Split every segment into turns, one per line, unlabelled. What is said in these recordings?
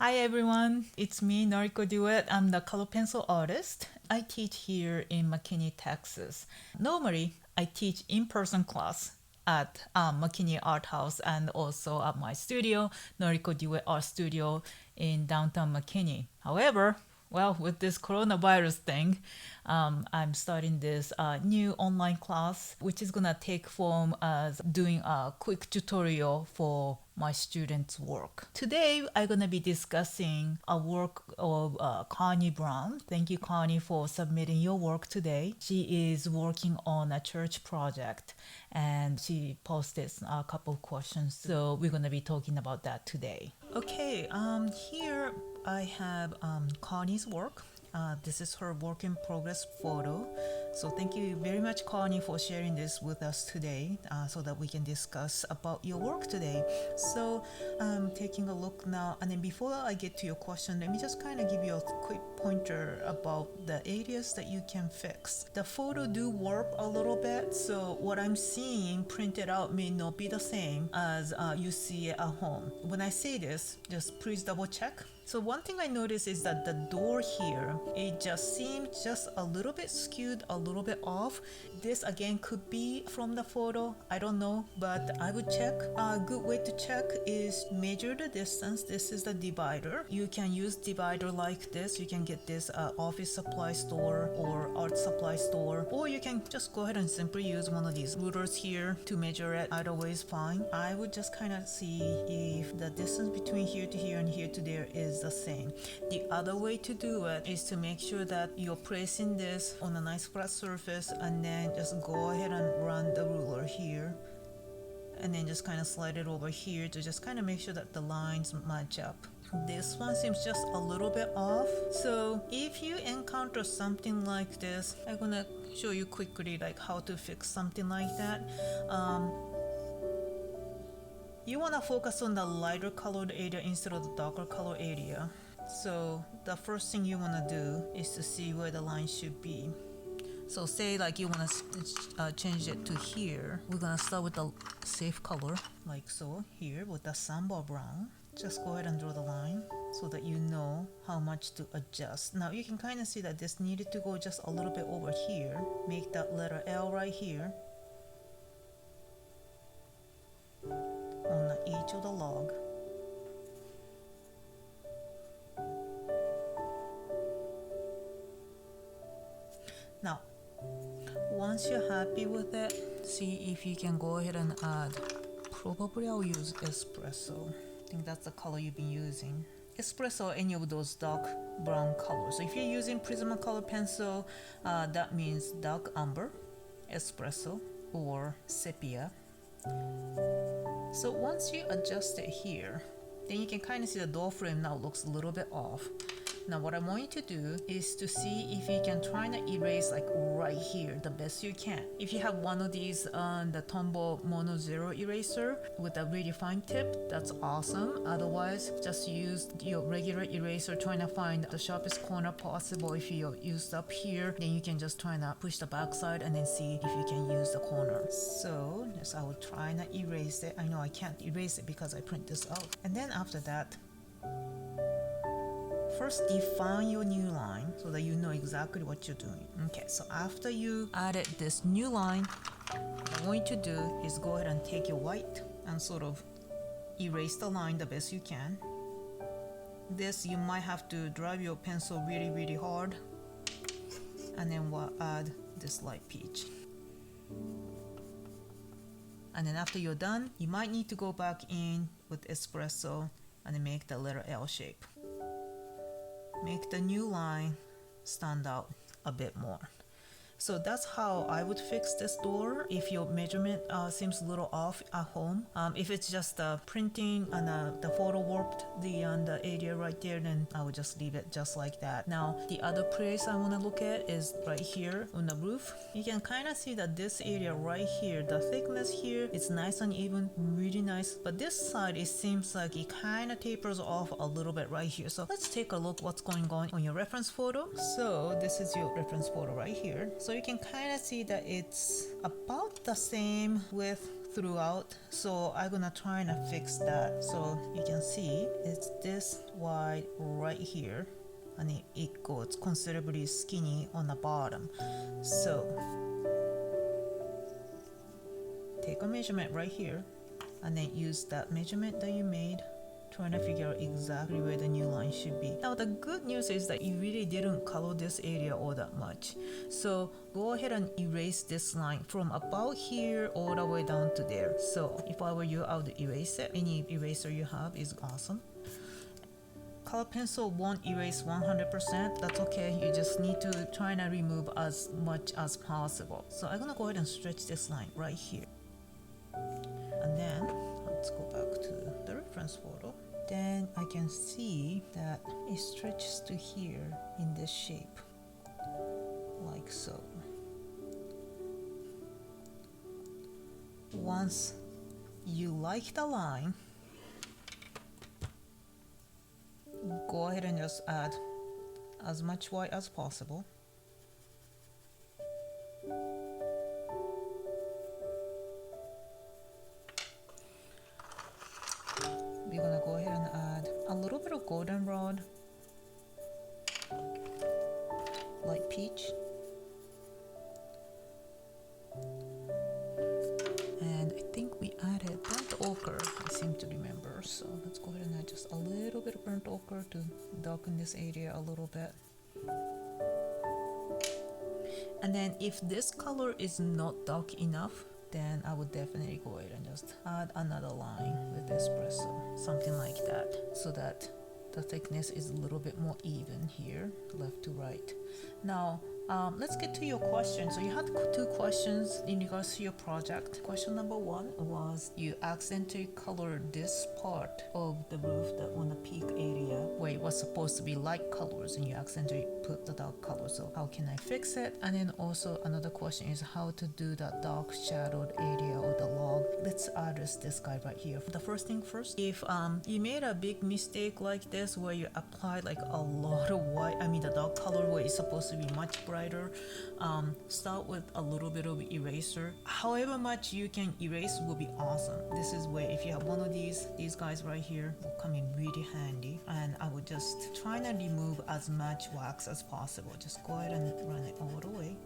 Hi everyone, it's me, Noriko Duet. I'm the color pencil artist. I teach here in McKinney, Texas. Normally, I teach in-person class at McKinney Art House and also at my studio, Noriko Duet Art Studio in downtown McKinney. However, well, with this coronavirus thing, I'm starting this new online class, which is gonna take form as doing a quick tutorial for my students' work. Today, I'm gonna be discussing a work of Connie Brown. Thank you, Connie, for submitting your work today. She is working on a church project, and she posted a couple of questions. So we're gonna be talking about that today. Okay, here I have Connie's work. This is her work in progress photo. So thank you very much, Connie, for sharing this with us today so that we can discuss about your work today. So taking a look now, and then before I get to your question, let me just kind of give you a quick pointer about the areas that you can fix. The photo do warp a little bit, so what I'm seeing printed out may not be the same as you see at home. When I say this, just please double check. So one thing I noticed is that the door here, it just seems just a little bit skewed, a little bit off. This again could be from the photo, I don't know, but I would check. A good way to check is measure the distance. This is the divider. You can use divider like this. You can get this office supply store or art supply store, or you can just go ahead and simply use one of these rulers here to measure it. Either way is fine. I would just kind of see if the distance between here to here and here to there is the same. The other way to do it is to make sure that you're placing this on a nice flat surface, and then just go ahead and run the ruler here, and then just kind of slide it over here to just kind of make sure that the lines match up. This one seems just a little bit off. So if you encounter something like this, I'm gonna show you quickly like how to fix something like that. You want to focus on the lighter colored area instead of the darker color area. So the first thing you want to do is to see where the line should be. So say like you want to change it to here. We're going to start with the safe color like so here with the sandbar brown. Just go ahead and draw the line so that you know how much to adjust. Now you can kind of see that this needed to go just a little bit over here. Make that letter L right here on each of the log. Now, once you're happy with it, see if you can go ahead and add. Probably I'll use espresso. I think that's the color you've been using. Espresso or any of those dark brown colors. So if you're using Prismacolor pencil, that means dark umber, espresso, or sepia. So once you adjust it here, then you can kind of see the door frame now looks a little bit off. Now what I want you to do is to see if you can try to erase like right here the best you can. If you have one of these the Tombow Mono Zero eraser with a really fine tip, that's awesome. Otherwise, just use your regular eraser trying to find the sharpest corner possible. If you're used up here, then you can just try to push the backside and then see if you can use the corner. So yes, I will try to erase it. I know I can't erase it because I print this out. And then after that, first define your new line so that you know exactly what you're doing. Okay, so after you added this new line, what I'm going to do is go ahead and take your white and sort of erase the line the best you can. This you might have to drive your pencil really hard, and then we'll add this light peach. And then after you're done, you might need to go back in with espresso and then make the letter L shape. Make the new line stand out a bit more. So that's how I would fix this door if your measurement seems a little off at home. If it's just the printing and the photo warped the area right there, then I would just leave it just like that. Now the other place I want to look at is right here on the roof. You can kind of see that this area right here, the thickness here, it's nice and even, really nice. But this side, it seems like it kind of tapers off a little bit right here. So let's take a look what's going on your reference photo. So this is your reference photo right here. So So you can kind of see that it's about the same width throughout. So I'm gonna try and fix that. So you can see it's this wide right here, and it goes considerably skinny on the bottom. So take a measurement right here and then use that measurement that you made, trying to figure out exactly where the new line should be. Now the good news is that you really didn't color this area all that much. So go ahead and erase this line from about here all the way down to there. So if I were you, I would erase it. Any eraser you have is awesome. Color pencil won't erase 100%. That's okay. You just need to try and remove as much as possible. So I'm gonna go ahead and stretch this line right here. And then let's go back to the reference photo. Then I can see that it stretches to here in this shape, like so. Once you like the line, go ahead and just add as much white as possible. We're gonna go ahead and add a little bit of goldenrod, light peach, and I think we added burnt ochre, I seem to remember. So let's go ahead and add just a little bit of burnt ochre to darken this area a little bit. And then if this color is not dark enough, then I would definitely go ahead and just add another line with espresso, something like that, so that the thickness is a little bit more even here, left to right. Now let's get to your question. So you had two questions in regards to your project. Question number one was you accidentally colored this part of the roof that on the peak area where it was supposed to be light colors, and you accidentally put the dark color. So how can I fix it? And then also another question is how to do that dark shadowed area of the log. Let's address this guy right here. The first thing first, if you made a big mistake like this where you applied like a lot of white, the dark color where it's supposed to be much brighter, start with a little bit of eraser. However much you can erase will be awesome. This is where if you have one of these guys right here will come in really handy, and I would just try to remove as much wax as possible. Just go ahead and run it all the way.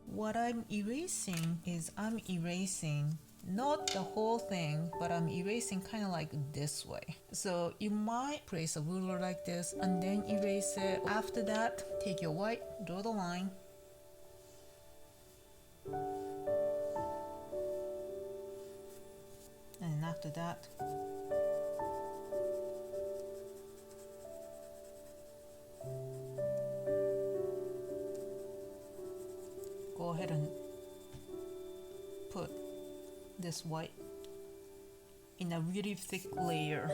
What I'm erasing is I'm erasing not the whole thing, but I'm erasing kind of like this way. So you might place a ruler like this and then erase it. After that, take your white, draw the line. And after that, go ahead and put this white in a really thick layer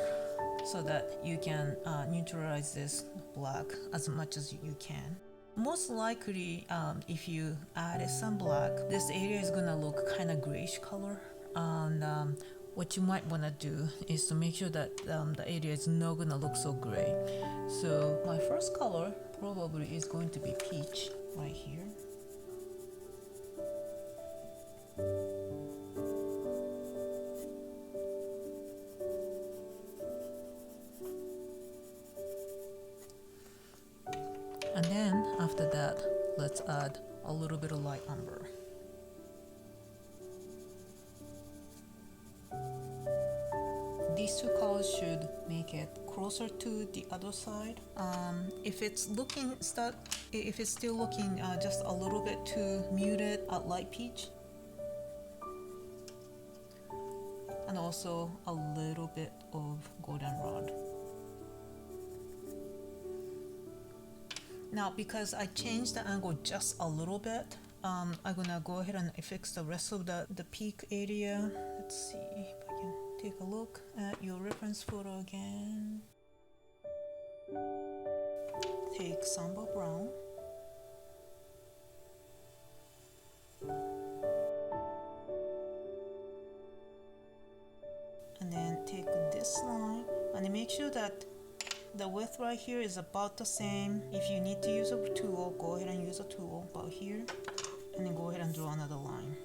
so that you can neutralize this black as much as you can. Most likely, if you added some black, this area is gonna look kind of grayish color, and what you might want to do is to make sure that the area is not gonna look so gray. So my first color probably is going to be peach right here. And then after that, let's add a little bit of light umber. These two colors should make it closer to the other side. If it's still looking just a little bit too muted, add light peach, and also a little bit of goldenrod. Now, because I changed the angle just a little bit, I'm gonna go ahead and fix the rest of the peak area. Let's see if I can take a look at your reference photo again. Take sandbar brown. And then take this line and make sure that The width right here is about the same. If you need to use a tool, go ahead and use a tool about here, and then go ahead and draw another line.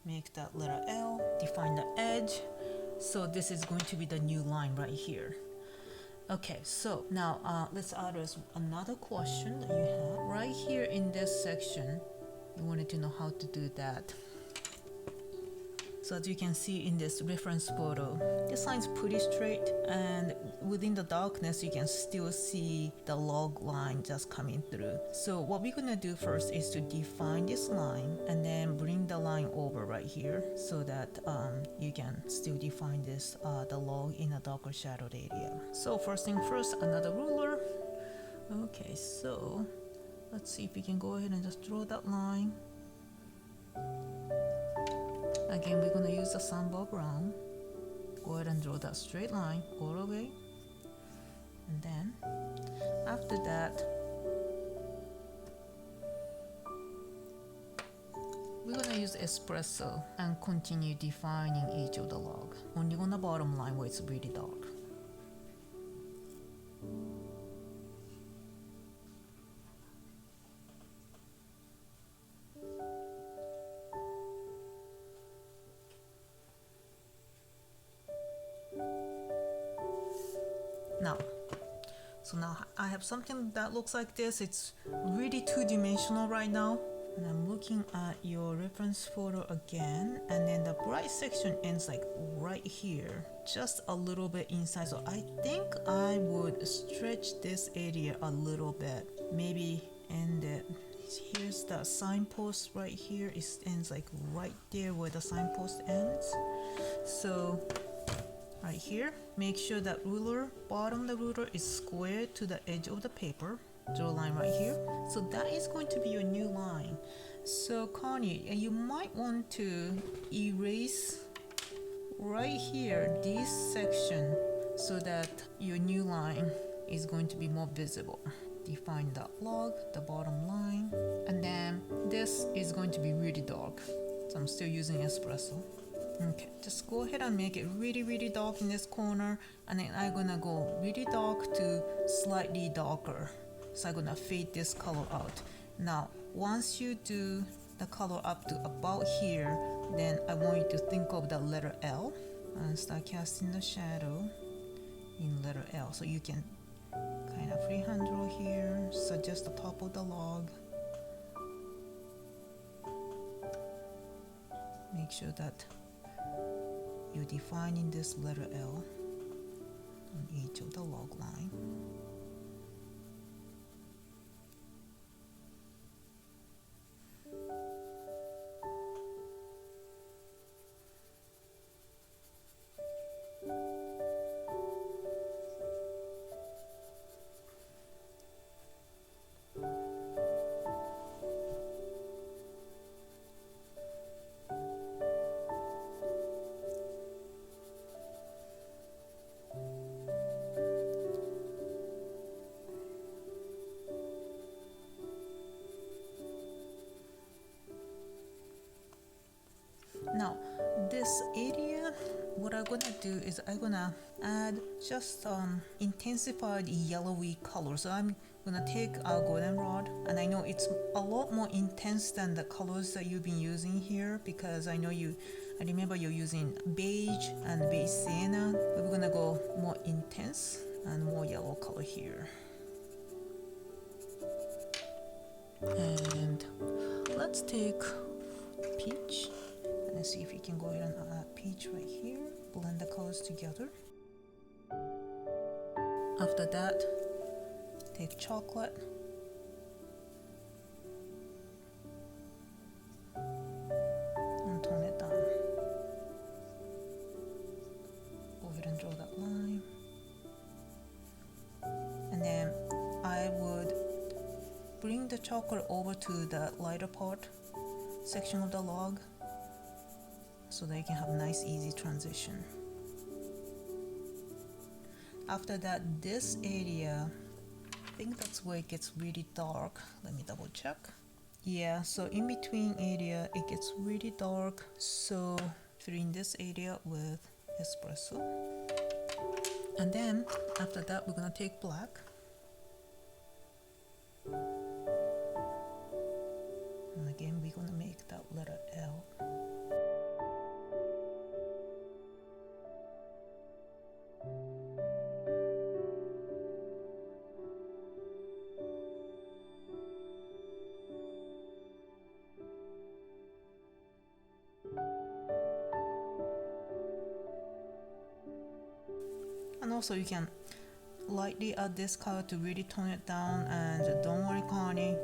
Make that letter L, define the edge. So this is going to be the new line right here. Okay, so now let's address another question that you have. Right here in this section, you wanted to know how to do that. So as you can see in this reference photo, this line's pretty straight, and within the darkness you can still see the log line just coming through. So what we're gonna do first is to define this line and then bring the line over right here so that you can still define this the log in a darker shadowed area. So first thing first, another ruler. Okay, so let's see if we can go ahead and just draw that line. Again, we're going to use the sandbar brown. Go ahead and draw that straight line all the way. And then, after that, we're going to use espresso and continue defining each of the log. Only on the bottom line where it's really dark. Now I have something that looks like this. It's really two-dimensional right now, and I'm looking at your reference photo again, and then the bright section ends like right here, just a little bit inside. So I think I would stretch this area a little bit, maybe end it. Here's the signpost right here. It ends like right there where the signpost ends. So right here, make sure that bottom of the ruler is square to the edge of the paper. Draw a line right here. So that is going to be your new line. So Connie, you might want to erase right here this section so that your new line is going to be more visible. Define that log, the bottom line, and then this is going to be really dark. So I'm still using espresso. Okay, just go ahead and make it really dark in this corner, and then I'm gonna go really dark to slightly darker. So I'm gonna fade this color out. Now, once you do the color up to about here, then I want you to think of the letter L and start casting the shadow in letter L. So you can kind of freehand draw here, suggest the top of the log. Make sure that you're defining this letter L on each of the log line. Now this area, what I'm gonna do is I'm gonna add just intensified yellowy color. So I'm gonna take a goldenrod, and I know it's a lot more intense than the colors that you've been using here, because I remember you're using beige and beige sienna, but we're gonna go more intense and more yellow color here. And let's take peach. Let's see if we can go ahead and add peach right here. Blend the colors together. After that, take chocolate. And tone it down. Go ahead and draw that line. And then I would bring the chocolate over to the lighter part section of the log, so that you can have a nice easy transition. After that, this area, I think that's where it gets really dark. Let me double check. Yeah, so in between area it gets really dark, so fill in this area with espresso. And then after that, we're gonna take black. And again, we're gonna make that letter L. And also you can lightly add this color to really tone it down, and don't worry, Connie,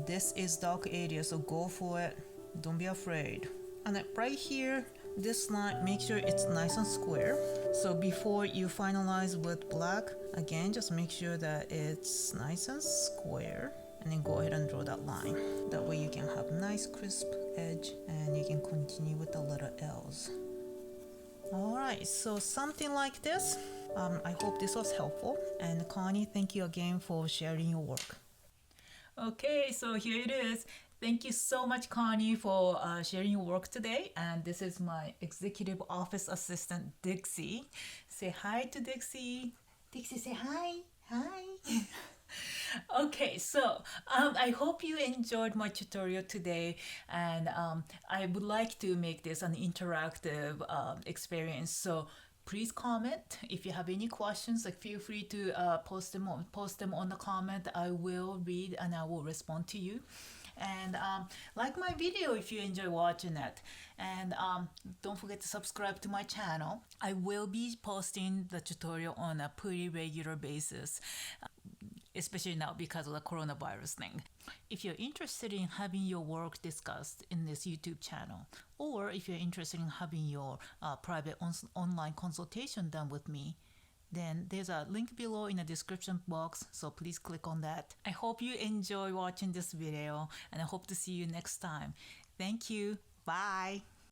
this is dark area, so go for it, don't be afraid. And then right here, this line, make sure it's nice and square. So before you finalize with black, again, just make sure that it's nice and square, and then go ahead and draw that line. That way you can have nice crisp edge, and you can continue with the letter L's. Alright, so something like this. I hope this was helpful. And Connie, thank you again for sharing your work. Okay, so here it is. Thank you so much, Connie, for sharing your work today. And this is my executive office assistant, Dixie. Say hi to Dixie. Dixie, say hi. Hi. Okay, so I hope you enjoyed my tutorial today, and I would like to make this an interactive experience. So please comment if you have any questions. Like, feel free to post them on the comment. I will read and I will respond to you. And like my video if you enjoy watching it, and don't forget to subscribe to my channel. I will be posting the tutorial on a pretty regular basis, especially now because of the coronavirus thing. If you're interested in having your work discussed in this YouTube channel, or if you're interested in having your private online consultation done with me, then there's a link below in the description box, so please click on that. I hope you enjoy watching this video, and I hope to see you next time. Thank you. Bye.